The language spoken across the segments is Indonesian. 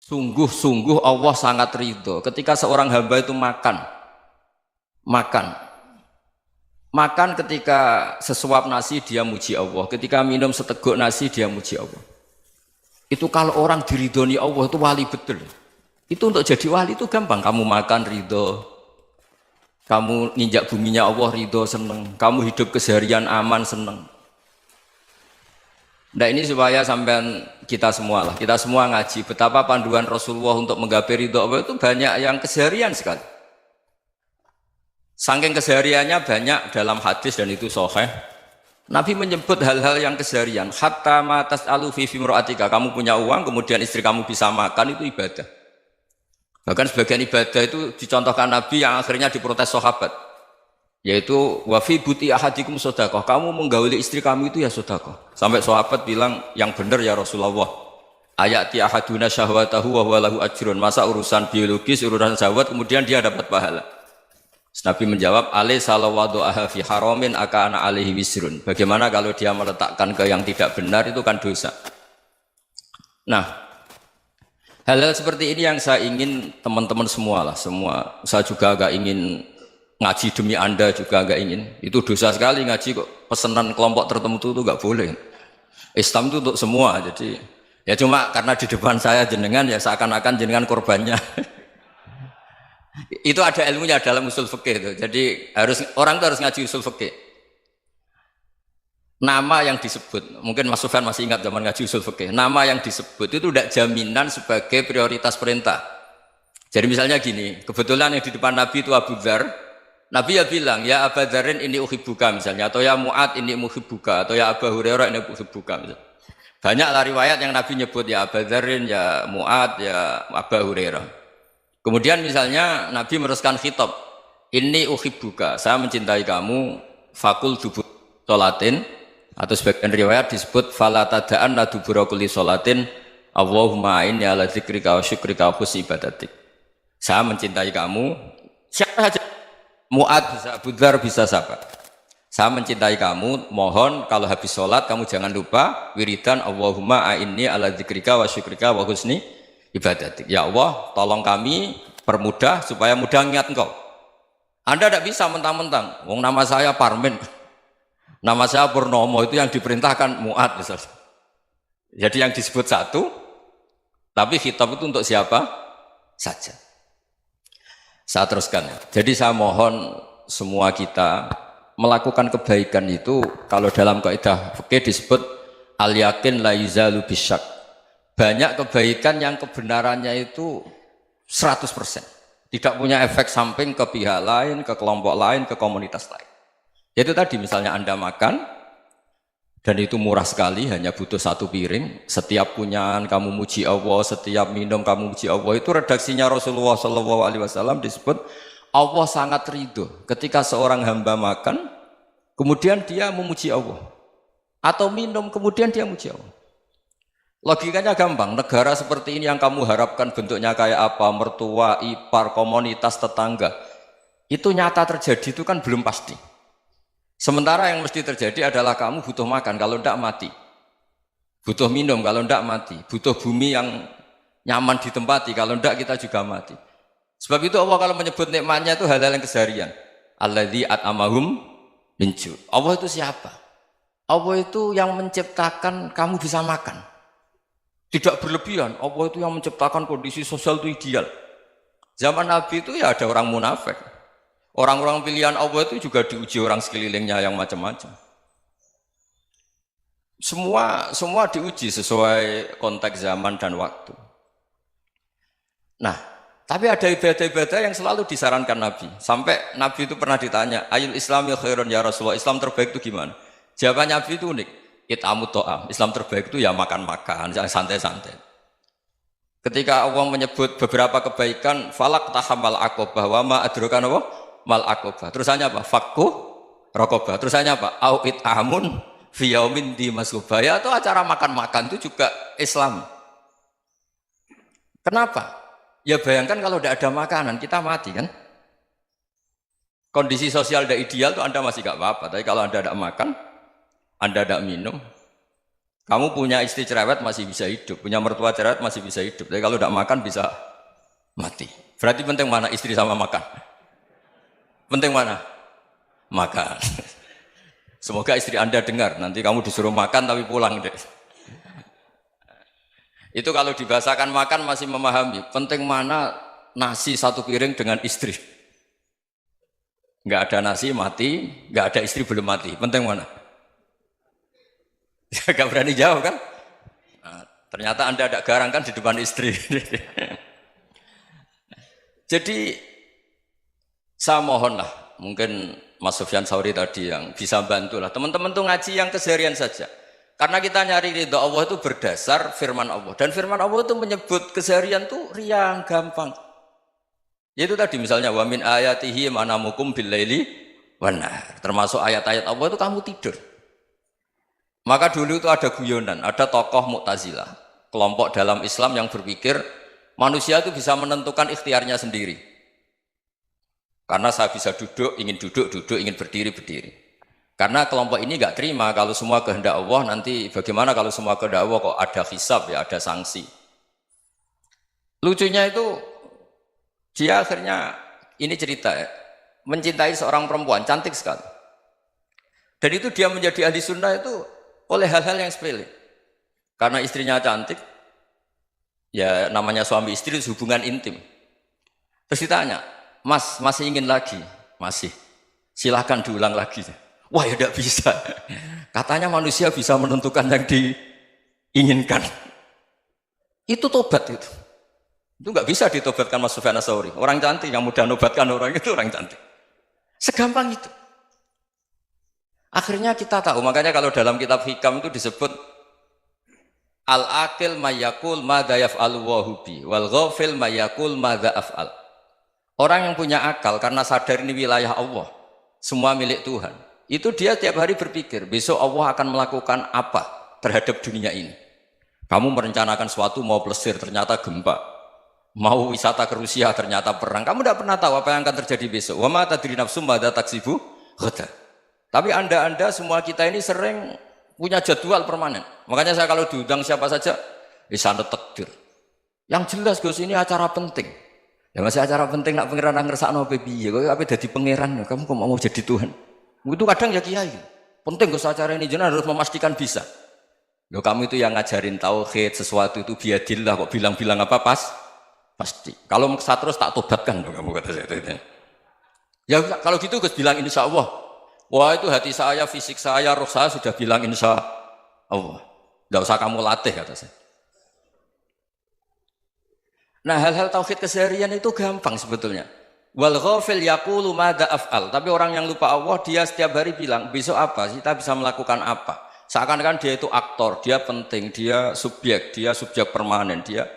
Sungguh-sungguh Allah sangat ridho ketika seorang hamba itu makan ketika sesuap nasi dia muji Allah, ketika minum seteguk nasi dia muji Allah. Itu kalau orang diridhoni Allah itu wali betul. Itu untuk jadi wali itu gampang, kamu makan ridho, kamu nginjak buminya Allah ridho seneng, kamu hidup keseharian aman seneng. Nah ini supaya sampean kita semua ngaji betapa panduan Rasulullah untuk menggapai ridho Allah itu banyak yang keseharian sekali. Saking kesehariannya banyak dalam hadis dan itu sahih. Nabi menyebut hal-hal yang keseharian. Hatta ma tas'alu fi fimra'atika, kamu punya uang kemudian istri kamu bisa makan itu ibadah. Bahkan sebagian ibadah itu dicontohkan Nabi yang akhirnya diprotes sahabat. Yaitu wa fi buti ahadikum sedekah, kamu menggauli istri kamu itu ya sedekah. Sampai sahabat bilang yang benar ya Rasulullah. Ayati ahaduna syahwatahu wa huwa lahu ajrun. Masa urusan biologis, urusan syahwat kemudian dia dapat pahala. Nabi menjawab, alaysa lawadu'aha fi haramin akana alaihi wisrun. Bagaimana kalau dia meletakkan ke yang tidak benar itu kan dosa. Nah, hal-hal seperti ini yang saya ingin teman-teman semua. Saya juga agak ingin ngaji demi Anda juga agak ingin. Itu dosa sekali ngaji kok pesanan kelompok tertentu itu enggak boleh. Islam itu untuk semua. Jadi ya cuma karena di depan saya jenengan ya seakan-akan jenengan korbannya. Itu ada ilmunya dalam usul fikih itu. Jadi orang itu harus ngaji usul fikih. Nama yang disebut, mungkin Mas Sufyan masih ingat zaman ngaji usul fikih. Nama yang disebut itu tidak jaminan sebagai prioritas perintah. Jadi misalnya gini, kebetulan yang di depan Nabi itu Abu Dzar. Nabi ya bilang, ya Abu Dzarin ini uhibbuka misalnya, atau ya Mu'ad ini uhibbuka, atau ya Abu Hurairah ini uhibbuka misalnya. Banyaklah riwayat yang Nabi nyebut ya Abu Dzarin, ya Mu'ad, ya Abu Hurairah. Kemudian misalnya Nabi meneruskan khitab, ini uhibbuka, saya mencintai kamu, fakul dubur sholatin, atau sebagian riwayat disebut fala tada'anna dubura kulli sholatin, Allahumma inni ala dzikrika wa syukrika wa husni ibadatik. Saya mencintai kamu, siapa saja, Mu'ad bisa, Abu Dzar bisa siapa. Saya mencintai kamu, mohon kalau habis sholat kamu jangan lupa wiridan Allahumma a'inni ala dzikrika wa syukrika wa husni ibadatik. Ya Allah, tolong kami permudah supaya mudah ingat engkau. Anda tidak bisa mentang-mentang, wong nama saya Parmin, nama saya Purnomo, itu yang diperintahkan Mu'ad misalnya. Jadi yang disebut satu, tapi khitab itu untuk siapa saja. Saya teruskan. Jadi saya mohon semua kita melakukan kebaikan itu kalau dalam kaidah fikih disebut al yakin la yuzalu bisyak. Banyak kebaikan yang kebenarannya itu 100%. Tidak punya efek samping ke pihak lain, ke kelompok lain, ke komunitas lain. Itu tadi misalnya Anda makan dan itu murah sekali, hanya butuh satu piring. Setiap punyaan kamu muji Allah, setiap minum kamu muji Allah. Itu redaksinya Rasulullah SAW disebut Allah sangat ridho ketika seorang hamba makan, kemudian dia memuji Allah. Atau minum, kemudian dia muji Allah. Logikanya gampang, negara seperti ini yang kamu harapkan bentuknya kayak apa, mertua, ipar, komunitas, tetangga, itu nyata terjadi itu kan belum pasti. Sementara yang mesti terjadi adalah kamu butuh makan, kalau tidak mati. Butuh minum, kalau tidak mati. Butuh bumi yang nyaman ditempati, kalau tidak kita juga mati. Sebab itu Allah kalau menyebut nikmatnya itu hal-hal yang keseharian. Alladzi at'amahum min ju'. Allah itu siapa? Allah itu yang menciptakan kamu bisa makan. Tidak berlebihan, Allah itu yang menciptakan kondisi sosial itu ideal. Zaman Nabi itu ya ada orang munafik. Orang-orang pilihan Allah itu juga diuji orang sekelilingnya yang macam-macam. Semua diuji sesuai konteks zaman dan waktu. Nah, tapi ada ibadah-ibadah yang selalu disarankan Nabi. Sampai Nabi itu pernah ditanya, ayul islami khairun ya Rasulullah, Islam terbaik itu gimana? Jawaban Nabi itu unik. It'amut to'am, Islam terbaik itu ya makan-makan, yang santai-santai. Ketika Allah menyebut beberapa kebaikan, falak tahamal aqobah, wa ma adrokan apa? Mal aqobah. Terusannya apa? Fakku rokobah. Terusannya apa? Au it'amun fiyaumin di masubah. Ya itu acara makan-makan itu juga Islam. Kenapa? Ya bayangkan kalau tidak ada makanan, kita mati kan? Kondisi sosial tidak ideal itu Anda masih gak apa-apa, tapi kalau Anda tidak makan, Anda tidak minum, Kamu punya istri cerewet masih bisa hidup, punya mertua cerewet masih bisa hidup. Tapi kalau tidak makan bisa mati. Berarti penting mana istri sama makan? Penting mana? Makan. Semoga istri Anda dengar, nanti kamu disuruh makan tapi pulang deh. Itu kalau dibahasakan makan masih memahami. Penting mana nasi satu piring dengan istri. Nggak ada nasi mati, nggak ada istri belum mati. Penting mana? Gak berani jawab kan? Nah, ternyata Anda ada garang kan di depan istri. Jadi saya mohonlah, mungkin Mas Sufyan Sauri tadi yang bisa bantulah. Teman-teman tuh ngaji yang keseharian saja. Karena kita nyari ridha Allah itu berdasar firman Allah. Dan firman Allah itu menyebut keseharian tuh riang, gampang. Yaitu tadi misalnya wa min ayatihi manamukum bil laili wan nahar. Termasuk ayat-ayat Allah itu kamu tidur. Maka dulu itu ada guyonan, ada tokoh Mu'tazilah, kelompok dalam Islam yang berpikir manusia itu bisa menentukan ikhtiarnya sendiri. Karena saya bisa duduk, ingin berdiri, berdiri. Karena kelompok ini nggak terima kalau semua kehendak Allah, nanti bagaimana kalau semua kehendak Allah kok ada hisab ya, ada sanksi. Lucunya itu dia akhirnya, ini cerita ya, mencintai seorang perempuan, cantik sekali. Dan itu dia menjadi ahli sunnah itu oleh hal-hal yang sepele. Karena istrinya cantik, ya namanya suami istri hubungan intim. Terus ditanya, Mas, masih ingin lagi? Masih. Silahkan diulang lagi. Wah ya tidak bisa. Katanya manusia bisa menentukan yang diinginkan. Itu tobat itu. Itu nggak bisa ditobatkan Mas Sufyan Ats-Tsauri. Orang cantik yang mudah nobatkan orang itu orang cantik. Segampang itu. Akhirnya kita tahu, makanya kalau dalam kitab Hikam itu disebut al-aqil mayyakul madza yaf'alu wa hubi wal ghafil mayyakul madza af'al. Orang yang punya akal karena sadar ini wilayah Allah, semua milik Tuhan. Itu dia tiap hari berpikir, besok Allah akan melakukan apa terhadap dunia ini. Kamu merencanakan suatu mau plesir, ternyata gempa. Mau wisata ke Rusia, ternyata perang. Kamu tidak pernah tahu apa yang akan terjadi besok. Wa ma tadri nafsum madza taksibu ghadan. Tapi anda semua kita ini sering punya jadwal permanen. Makanya saya kalau diundang siapa saja, sanad takdir. Yang jelas Gus ini acara penting. Ya masih acara penting nak pangeran ngersakno piye? Kok ape dadi pangeran? Kamu kok mau jadi Tuhan? Itu kadang ya kiai. Penting Gus acara ini jenengan harus memastikan bisa. Loh kamu itu yang ngajarin tauhid, sesuatu itu biadillah kok bilang-bilang apa pasti. Kalau maksa terus tak tobatkan loh kamu kata saya. Ya kalau gitu Gus bilang insya Allah. Wah itu hati saya, fisik saya, roh saya sudah bilang insya Allah. Tidak usah kamu latih kata saya. Nah hal-hal tauhid keseharian itu gampang sebetulnya. Wal ghafil yaqulu madza af'al. Tapi orang yang lupa Allah dia setiap hari bilang besok apa? Kita bisa melakukan apa? Seakan-akan dia itu aktor, dia penting, dia subjek permanen, dia.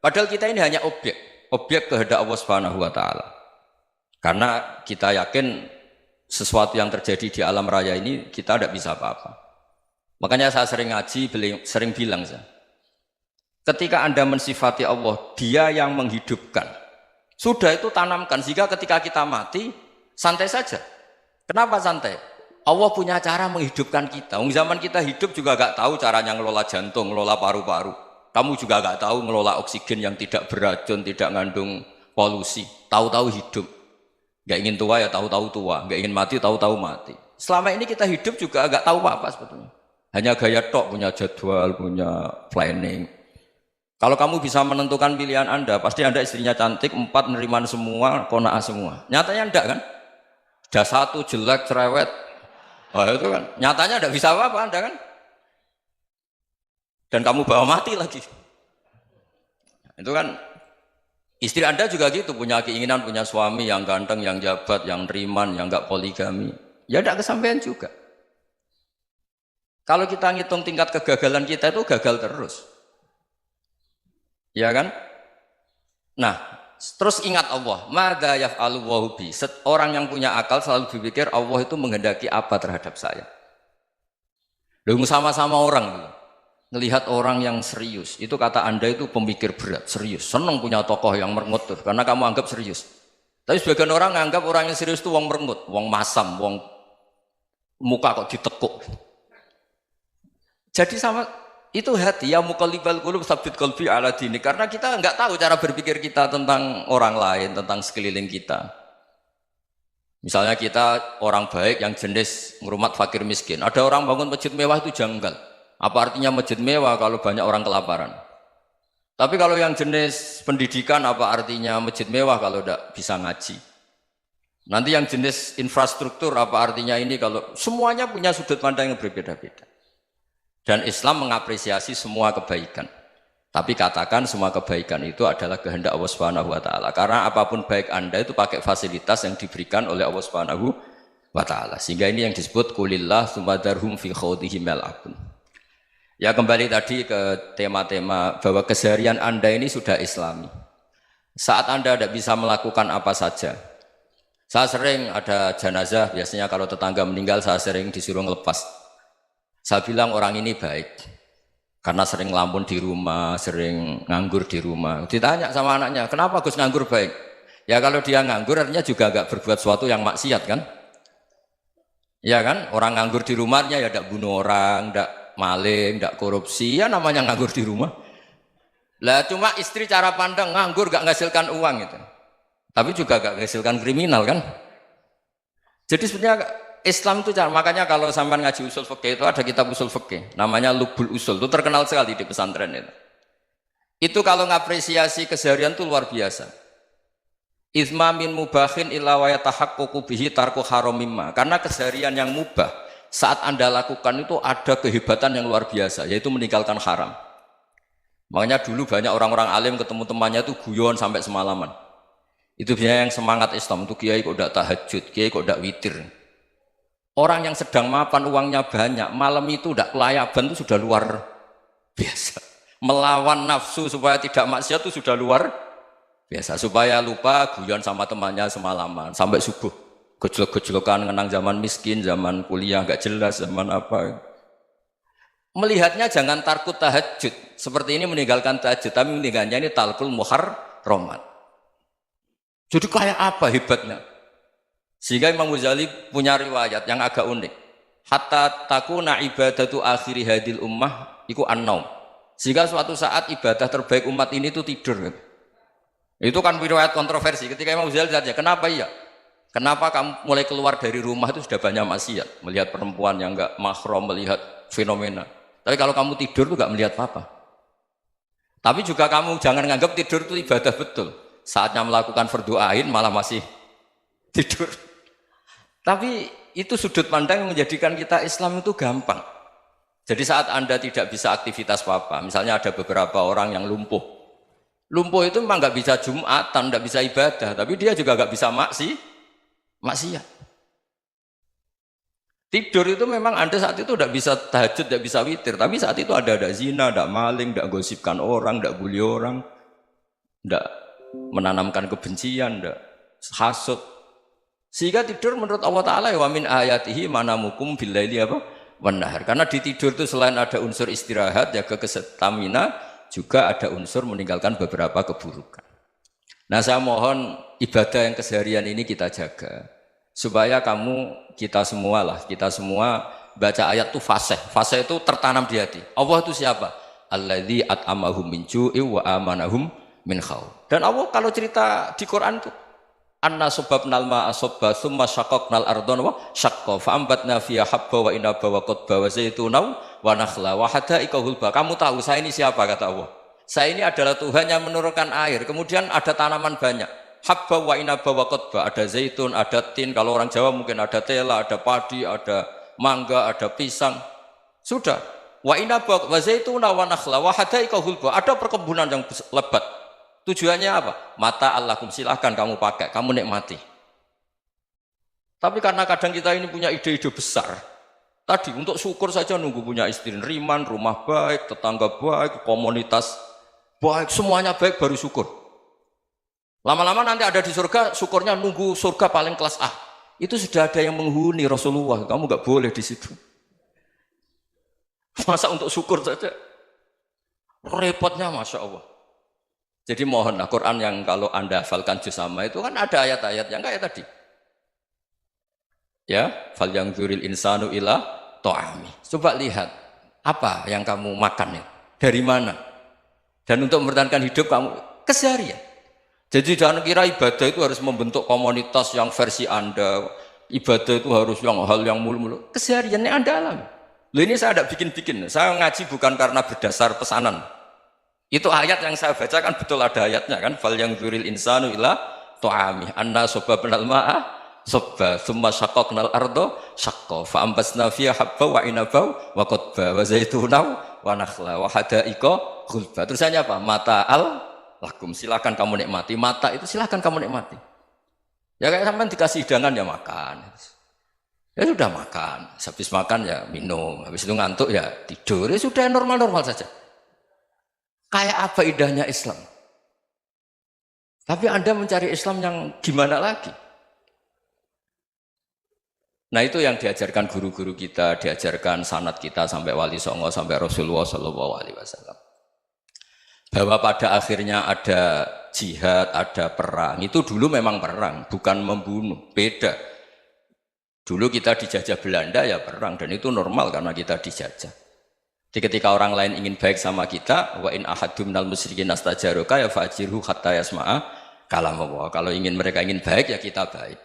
Padahal kita ini hanya objek kehendak Allah Subhanahu wa taala. Karena kita yakin sesuatu yang terjadi di alam raya ini kita tidak bisa apa-apa. Makanya saya sering ngaji, sering bilang saya, ketika Anda mensifati Allah, Dia yang menghidupkan. Sudah itu tanamkan sehingga ketika kita mati santai saja. Kenapa santai? Allah punya cara menghidupkan kita. Zaman kita hidup juga gak tahu caranya ngelola jantung, ngelola paru-paru. Kamu juga gak tahu ngelola oksigen yang tidak beracun, tidak mengandung polusi. Tahu-tahu hidup. Gak ingin tua ya tahu-tahu tua, gak ingin mati tahu-tahu mati. Selama ini kita hidup juga gak tahu apa-apa sebetulnya. Hanya gaya tok, punya jadwal, punya planning. Kalau kamu bisa menentukan pilihan Anda, pasti Anda istrinya cantik, 4 neriman semua, kona'ah semua. Nyatanya enggak kan? Ada 1 jelek, cerewet. Oh itu kan, nyatanya enggak bisa apa-apa Anda kan? Dan kamu bawa mati lagi. Itu kan istri Anda juga gitu, punya keinginan, punya suami yang ganteng, yang jabat, yang neriman, yang enggak poligami. Ya enggak kesampaian juga. Kalau kita ngitung tingkat kegagalan kita itu gagal terus. Ya kan? Nah, terus ingat Allah. Madza yaf'alu wa bi. Orang yang punya akal selalu berpikir Allah itu menghendaki apa terhadap saya. Lalu sama-sama orang melihat orang yang serius. Itu kata Anda itu pemikir berat, serius. Senang punya tokoh yang merengut tuh, karena kamu anggap serius. Tapi sebagian orang anggap orang yang serius itu wong merengut, wong masam, wong muka kok ditekuk. Jadi sama Itu hati, ya muqallibal qulub tsabbit qalbi ala dini. Karena kita nggak tahu cara berpikir kita tentang orang lain, tentang sekeliling kita. Misalnya kita orang baik yang jenis ngurmat fakir miskin. Ada orang bangun masjid mewah itu janggal. Apa artinya masjid mewah kalau banyak orang kelaparan? Tapi kalau yang jenis pendidikan apa artinya masjid mewah kalau tidak bisa ngaji? Nanti yang jenis infrastruktur apa artinya ini kalau semuanya punya sudut pandang yang berbeda-beda. Dan Islam mengapresiasi semua kebaikan. Tapi katakan semua kebaikan itu adalah kehendak Allah Subhanahu wa taala. Karena apapun baik Anda itu pakai fasilitas yang diberikan oleh Allah Subhanahu wa taala. Sehingga ini yang disebut qulillah tsumadarhum fi khawdihim yal'abun. Ya kembali tadi ke tema-tema bahwa keseharian Anda ini sudah Islami. Saat Anda tidak bisa melakukan apa saja. Saya sering ada jenazah, biasanya kalau tetangga meninggal saya sering disuruh ngelepas. Saya bilang orang ini baik karena sering ngelamun di rumah, sering nganggur di rumah. Ditanya sama anaknya, kenapa Gus nganggur baik? Ya kalau dia nganggur artinya juga agak berbuat sesuatu yang maksiat kan? Ya kan? Orang nganggur di rumahnya ya tidak bunuh orang, tidak maling, tidak korupsi, ya namanya nganggur di rumah. Lah cuma istri cara pandang nganggur gak menghasilkan uang itu. Tapi juga gak menghasilkan kriminal kan? Jadi sebenarnya Islam itu makanya kalau sampai ngaji usul fikih itu ada kitab usul fikih namanya Lubul Usul, itu terkenal sekali di pesantren itu. Itu kalau ngapresiasi keseharian itu luar biasa. Izma min mubahin illa wa yatahaqqaqu bihi tarku haramimma. Karena keseharian yang mubah saat Anda lakukan itu ada kehebatan yang luar biasa, yaitu meninggalkan haram. Makanya dulu banyak orang-orang alim ketemu temannya itu guyon sampai semalaman. Itu biasanya yang semangat Islam itu kiai kok tidak tahajud, kiai kok tidak witir. Orang yang sedang mapan uangnya banyak, malam itu tidak kelayaban itu sudah luar biasa. Melawan nafsu supaya tidak maksiat itu sudah luar biasa. Supaya lupa guyon sama temannya semalaman sampai subuh. Gejlok-gejlokan ngenang zaman miskin, zaman kuliah nggak jelas, zaman apa. Melihatnya jangan takut tahajud. Seperti ini meninggalkan tahajud, tapi meninggalnya ini talqul muharramat. Jadi kayak apa hebatnya? Sehingga Imam Ghazali punya riwayat yang agak unik. Hatta takuna ibadatu akhiri hadil ummah iku an-naum. Sehingga suatu saat ibadah terbaik umat ini itu tidur. Itu kan riwayat kontroversi. Ketika Imam Ghazali tanya, kenapa iya? Kenapa kamu mulai keluar dari rumah itu sudah banyak maksiat? Melihat perempuan yang enggak mahram, melihat fenomena. Tapi kalau kamu tidur itu enggak melihat apa-apa. Tapi juga kamu jangan menganggap tidur itu ibadah betul. Saatnya melakukan fardhu ain malah masih tidur. Tapi itu sudut pandang yang menjadikan kita Islam itu gampang. Jadi saat Anda tidak bisa aktivitas apa-apa, misalnya ada beberapa orang yang lumpuh. Lumpuh itu memang nggak bisa Jumatan, nggak bisa ibadah, tapi dia juga nggak bisa maksiat. Tidur itu memang Anda saat itu tidak bisa tahajud, tidak bisa witir, tapi saat itu ada zina, ada maling, tidak gosipkan orang, tidak bully orang, tidak menanamkan kebencian, tidak hasud. Sehingga tidur menurut Allah Ta'ala wa min ayatihi manamukum billaili apa? Wan-nahar. Karena di tidur itu selain ada unsur istirahat, jaga kestamina, juga ada unsur meninggalkan beberapa keburukan. Nah saya mohon ibadah yang keseharian ini kita jaga. Supaya kita semua baca ayat itu fasih. Fasih itu tertanam di hati. Allah itu siapa? Alladzi at'amahum min ju'i wa amanahum min khauf. Dan Allah kalau cerita di Quran itu anna subabnal ma'a subba thumma syaqaqnal ardon wa syaqqa fa'ambatna fiha habba wa inaba wa qadba wa zaituna wa nakhla wa hadaika hulba. Kamu tahu saya ini siapa, kata Allah. Saya ini adalah Tuhan yang menurunkan air, kemudian ada tanaman banyak. Habba wa inaba wa qadba, ada zaitun, ada tin, kalau orang Jawa mungkin ada tela, ada padi, ada mangga, ada pisang. Sudah. Wa inaba wa zaituna wa nakhla wa hadaika hulba. Ada perkebunan yang lebat. Tujuannya apa? Mata Allahkum, silahkan kamu pakai, kamu nikmati. Tapi karena kadang kita ini punya ide-ide besar. Tadi untuk syukur saja nunggu punya istri riman, rumah baik, tetangga baik, komunitas baik, semuanya baik baru syukur. Lama-lama nanti ada di surga, syukurnya nunggu surga paling kelas A. Itu sudah ada yang menghuni Rasulullah, kamu nggak boleh di situ. Masa untuk syukur saja? Repotnya Masya Allah. Jadi mohonlah Quran yang kalau Anda hafalkan juz sama itu kan ada ayat-ayat yang kayak tadi. Ya, fal yang dzuril insanu ila ta'ami. Coba lihat Apa yang kamu makan ya? Dari mana? Dan untuk mempertahankan hidup kamu keseharian. Jadi jangan kira ibadah itu harus membentuk komunitas yang versi Anda. Ibadah itu harus yang hal yang mulu-mulu. Kesehariannya Anda alami. Loh ini saya tidak bikin-bikin. Saya ngaji bukan karena berdasar pesanan. Itu ayat yang saya bacakan betul ada ayatnya kan. Fal yang dzuril insanu ila tu'ami anna sababnal ma'a sabba thumma syaqqaqnal ardo syaqqa fa ambasna fiha habba wa inaba wa qadba wa zaituna wa nakhla wa hada'iqa ghulba. Terusannya apa? Mata'al lakum, silakan kamu nikmati. Mata itu silakan kamu nikmati. Ya kayak sampean dikasih hidangan ya makan. Ya sudah makan, habis makan ya minum, habis itu ngantuk ya tidur. Ya sudah normal-normal saja. Kayak apa indahnya Islam? Tapi Anda mencari Islam yang gimana lagi? Nah itu yang diajarkan guru-guru kita, diajarkan sanad kita sampai Wali Songo, sampai Rasulullah SAW. Bahwa pada akhirnya ada jihad, ada perang. Itu dulu memang perang, bukan membunuh, beda. Dulu kita dijajah Belanda ya perang, dan itu normal karena kita dijajah. Jadi ketika orang lain ingin baik sama kita, wa in ahadum minal musyrikin astajaruka ya fa'jirhu hatta yasma'a kalam Allah. Kalau mereka ingin baik ya kita baik.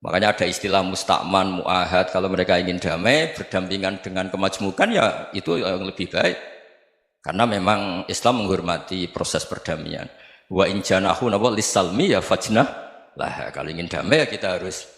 Makanya ada istilah musta'man, mu'ahad. Kalau mereka ingin damai, berdampingan dengan kemajmukan ya itu yang lebih baik. Karena memang Islam menghormati proses perdamaian. Wa in janahu lis-salmi ya fajnah lah. Kalau ingin damai ya kita harus